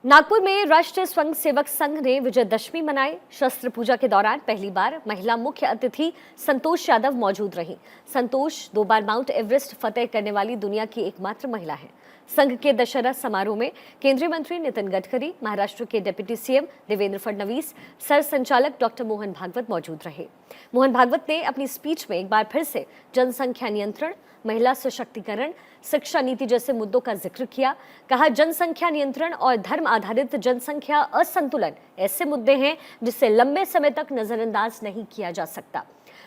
नागपुर में राष्ट्रीय स्वयं सेवक संघ ने विजयदशमी मनाई। शस्त्र पूजा के दौरान पहली बार महिला मुख्य अतिथि संतोष यादव मौजूद रहीं। संतोष 2 बार माउंट एवरेस्ट फतेह करने वाली दुनिया की एकमात्र महिला हैं। संघ के दशहरा समारोह में केंद्रीय मंत्री नितिन गडकरी, महाराष्ट्र के deputy CM Devendra Fadnavis, sir संचालक डॉक्टर मोहन भागवत मौजूद रहे। मोहन भागवत ने अपनी स्पीच में एक बार फिर से जनसंख्या नियंत्रण, महिला सशक्तिकरण, शिक्षा नीति जैसे मुद्दों का जिक्र किया। कहा, जनसंख्या नियंत्रण और धर्म आधारित जनसंख्या असंतुलन ऐसे मुद्दे हैं जिसे लंबे समय तक नजरअंदाज नहीं किया जा सकता।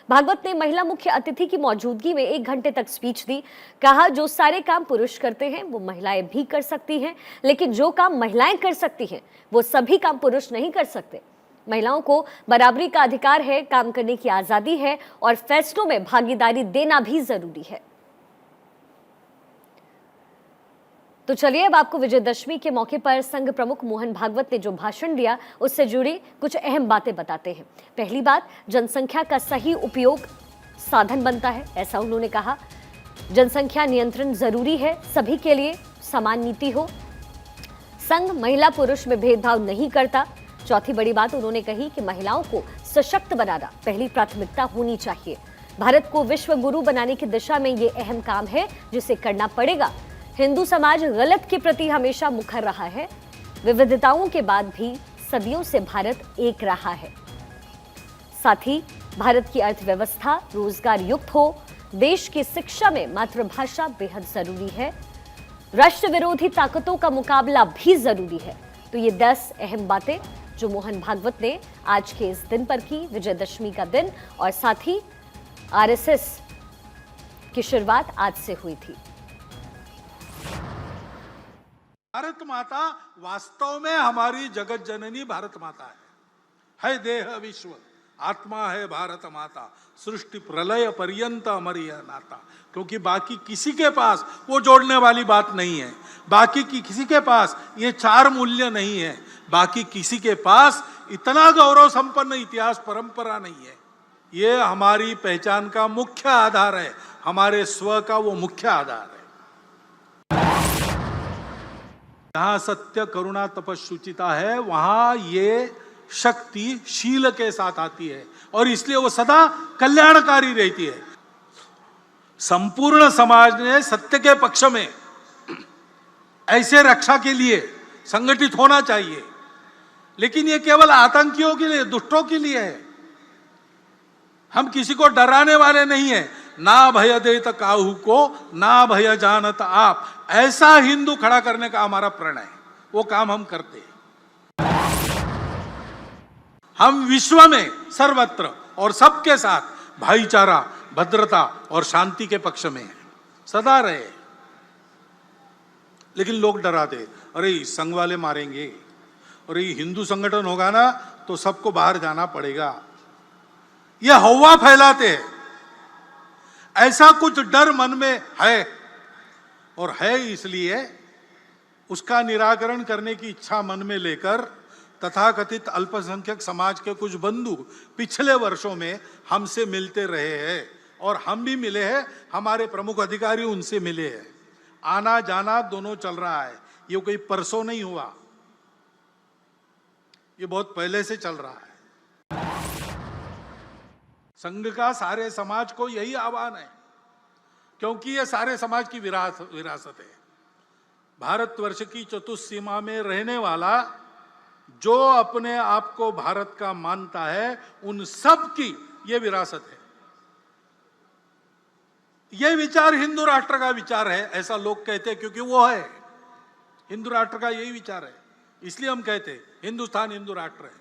भागवत ने महिला मुख्य अतिथि की मौजूदगी में 1 घंटे तक स्पीच दी। कहा, जो सारे काम पुरुष करते हैं वो महिलाएं भी कर सकती हैं, लेकिन जो काम महिलाएं कर सकती हैं वो सभी काम पुरुष नहीं कर सकते। महिलाओं को बराबरी का अधिकार है, काम करने की आजादी है और फैसलों में भागीदारी देना भी जरूरी है। तो चलिए अब आपको विजयदशमी के मौके पर संघ प्रमुख मोहन भागवत ने जो भाषण दिया उससे जुड़ी कुछ अहम बातें बताते हैं। पहली बात, जनसंख्या का सही उपयोग साधन बनता है, ऐसा उन्होंने कहा। जनसंख्या नियंत्रण जरूरी है, सभी के लिए समान नीति हो। संघ महिला पुरुष में भेदभाव नहीं करता। चौथी बड़ी बात उन्होंने कही कि महिलाओं को सशक्त बनाना पहली प्राथमिकता होनी चाहिए। भारत को विश्व गुरु बनाने की दिशा में ये अहम काम है जिसे करना पड़ेगा। हिंदू समाज गलत के प्रति हमेशा मुखर रहा है। विविधताओं के बाद भी सदियों से भारत एक रहा है। साथ ही भारत की अर्थव्यवस्था रोजगार युक्त हो। देश की शिक्षा में मातृभाषा बेहद जरूरी है। राष्ट्र विरोधी ताकतों का मुकाबला भी जरूरी है। तो ये 10 अहम बातें जो मोहन भागवत ने आज के इस दिन पर की, विजयदशमी का दिन, और साथ ही आरएसएस की शुरुआत आज से हुई थी। भारत माता वास्तव में हमारी जगत जननी भारत माता है देह विश्व, आत्मा है भारत माता, सृष्टि प्रलय पर्यंत अमर यह नाता। क्योंकि बाकी किसी के पास वो जोड़ने वाली बात नहीं है, बाकी की किसी के पास ये 4 मूल्य नहीं है, बाकी किसी के पास इतना गौरव संपन्न इतिहास परंपरा नहीं है। ये हमारी पहचान का मुख्य आधार है, हमारे स्व का वो मुख्य आधार है। जहां सत्य करुणा तपस्सुचिता है वहां ये शक्ति शील के साथ आती है और इसलिए वो सदा कल्याणकारी रहती है। संपूर्ण समाज ने सत्य के पक्ष में ऐसे रक्षा के लिए संगठित होना चाहिए, लेकिन ये केवल आतंकियों के लिए, दुष्टों के लिए है। हम किसी को डराने वाले नहीं है। ना भय देत काहू को, ना भय जानत आप, ऐसा हिंदू खड़ा करने का हमारा प्रण है। वो काम हम करते हैं। हम विश्व में सर्वत्र और सबके साथ भाईचारा, भद्रता और शांति के पक्ष में हैं, सदा रहे। लेकिन लोग डराते, अरे संघ वाले मारेंगे, अरे हिंदू संगठन होगा ना तो सबको बाहर जाना पड़ेगा। यह हवा फैलाते हैं। ऐसा कुछ डर मन में है और है, इसलिए उसका निराकरण करने की इच्छा मन में लेकर तथाकथित अल्पसंख्यक समाज के कुछ बंधु पिछले वर्षों में हमसे मिलते रहे हैं और हम भी मिले हैं, हमारे प्रमुख अधिकारी उनसे मिले हैं। आना जाना दोनों चल रहा है। ये कोई परसों नहीं हुआ, ये बहुत पहले से चल रहा है। संघ का सारे समाज को यही आह्वान है, क्योंकि ये सारे समाज की विरासत है। भारतवर्ष की चतुसीमा में रहने वाला जो अपने आप को भारत का मानता है, उन सब की ये विरासत है। ये विचार हिंदू राष्ट्र का विचार है, ऐसा लोग कहते हैं, क्योंकि वो है हिंदू राष्ट्र का यही विचार है। इसलिए हम कहते हैं हिंदुस्तान हिंदू राष्ट्र है।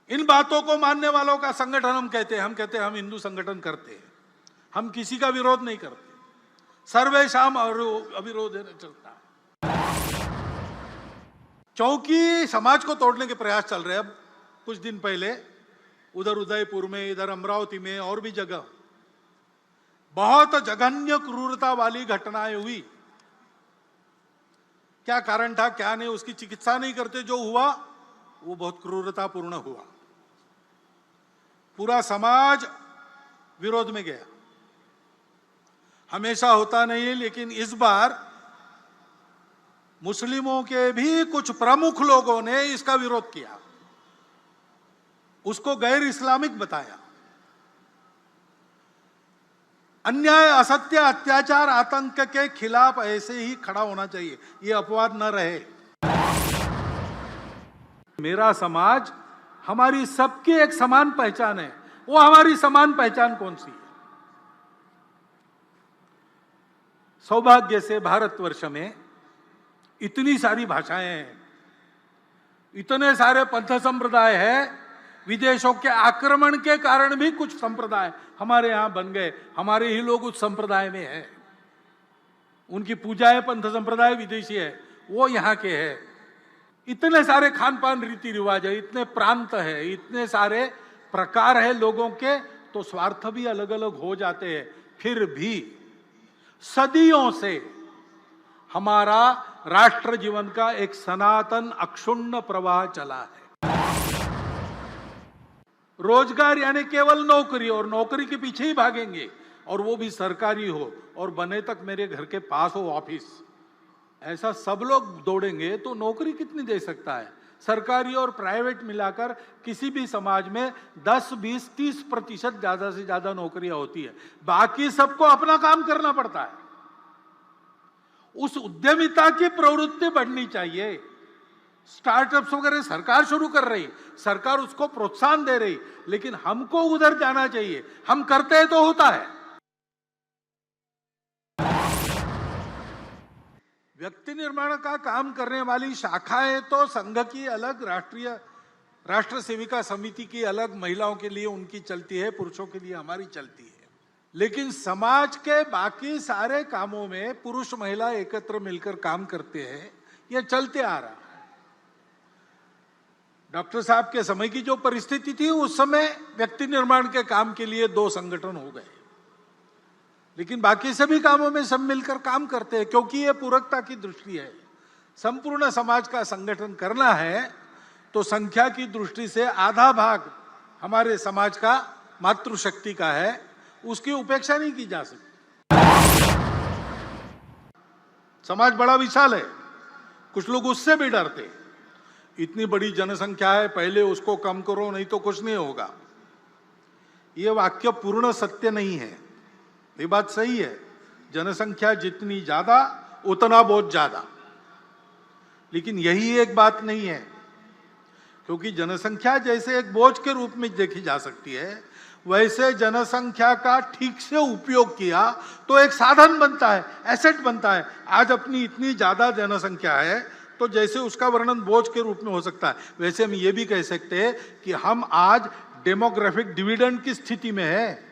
इन बातों को मानने वालों का संगठन हम कहते हैं हम हिंदू संगठन करते हैं। हम किसी का विरोध नहीं करते, सर्वेशाम और अविरोध चलता है। क्योंकि समाज को तोड़ने के प्रयास चल रहे हैं। अब कुछ दिन पहले उधर उदयपुर में, इधर अमरावती में और भी जगह बहुत जघन्य क्रूरता वाली घटनाएं हुई। क्या कारण था, क्या नहीं, उसकी चिकित्सा नहीं करते। जो हुआ वो बहुत क्रूरतापूर्ण हुआ। पूरा समाज विरोध में गया। हमेशा होता नहीं है, लेकिन इस बार मुस्लिमों के भी कुछ प्रमुख लोगों ने इसका विरोध किया, उसको गैर इस्लामिक बताया। अन्याय, असत्य, अत्याचार, आतंक के खिलाफ ऐसे ही खड़ा होना चाहिए, ये अपवाद न रहे। मेरा समाज हमारी सबकी एक समान पहचान है। वो हमारी समान पहचान कौन सी है? सौभाग्य से भारतवर्ष में इतनी सारी भाषाएं हैं, इतने सारे पंथ संप्रदाय हैं। विदेशों के आक्रमण के कारण भी कुछ संप्रदाय हमारे यहां बन गए, हमारे ही लोग उस संप्रदाय में हैं। उनकी पूजाएं पंथ संप्रदाय विदेशी है, वो यहां के हैं। इतने सारे खान पान रीति रिवाज है, इतने प्रांत है, इतने सारे प्रकार है लोगों के, तो स्वार्थ भी अलग अलग हो जाते हैं। फिर भी सदियों से हमारा राष्ट्र जीवन का एक सनातन अक्षुण्ण प्रवाह चला है। रोजगार यानी केवल नौकरी, और नौकरी के पीछे ही भागेंगे, और वो भी सरकारी हो और बने तक मेरे घर के पास हो ऑफिस, ऐसा सब लोग दौड़ेंगे तो नौकरी कितनी दे सकता है? सरकारी और प्राइवेट मिलाकर किसी भी समाज में 10, 20, 30% ज्यादा से ज्यादा नौकरियां होती है। बाकी सबको अपना काम करना पड़ता है। उस उद्यमिता की प्रवृत्ति बढ़नी चाहिए। स्टार्टअप्स वगैरह सरकार शुरू कर रही, सरकार उसको प्रोत्साहन दे रही, लेकिन हमको उधर जाना चाहिए। हम करते हैं तो होता है। व्यक्ति निर्माण का काम करने वाली शाखाएं तो संघ की अलग, राष्ट्र सेविका समिति की अलग, महिलाओं के लिए उनकी चलती है, पुरुषों के लिए हमारी चलती है। लेकिन समाज के बाकी सारे कामों में पुरुष महिला एकत्र मिलकर काम करते हैं, यह चलते आ रहा है। डॉक्टर साहब के समय की जो परिस्थिति थी, उस समय व्यक्ति निर्माण के काम के लिए 2 संगठन हो गए, लेकिन बाकी सभी कामों में सब मिलकर काम करते हैं, क्योंकि ये पूरकता की दृष्टि है। संपूर्ण समाज का संगठन करना है तो संख्या की दृष्टि से आधा भाग हमारे समाज का मातृशक्ति का है, उसकी उपेक्षा नहीं की जा सकती। समाज बड़ा विशाल है, कुछ लोग उससे भी डरते। इतनी बड़ी जनसंख्या है, पहले उसको कम करो नहीं तो कुछ नहीं होगा। यह वाक्य पूर्ण सत्य नहीं है। ये बात सही है, जनसंख्या जितनी ज्यादा उतना बहुत ज्यादा, लेकिन यही एक बात नहीं है, क्योंकि जनसंख्या जैसे एक बोझ के रूप में देखी जा सकती है, वैसे जनसंख्या का ठीक से उपयोग किया तो एक साधन बनता है, एसेट बनता है। आज अपनी इतनी ज्यादा जनसंख्या है तो जैसे उसका वर्णन बोझ के रूप में हो सकता है, वैसे हम ये भी कह सकते हैं कि हम आज डेमोग्राफिक डिविडेंड की स्थिति में है।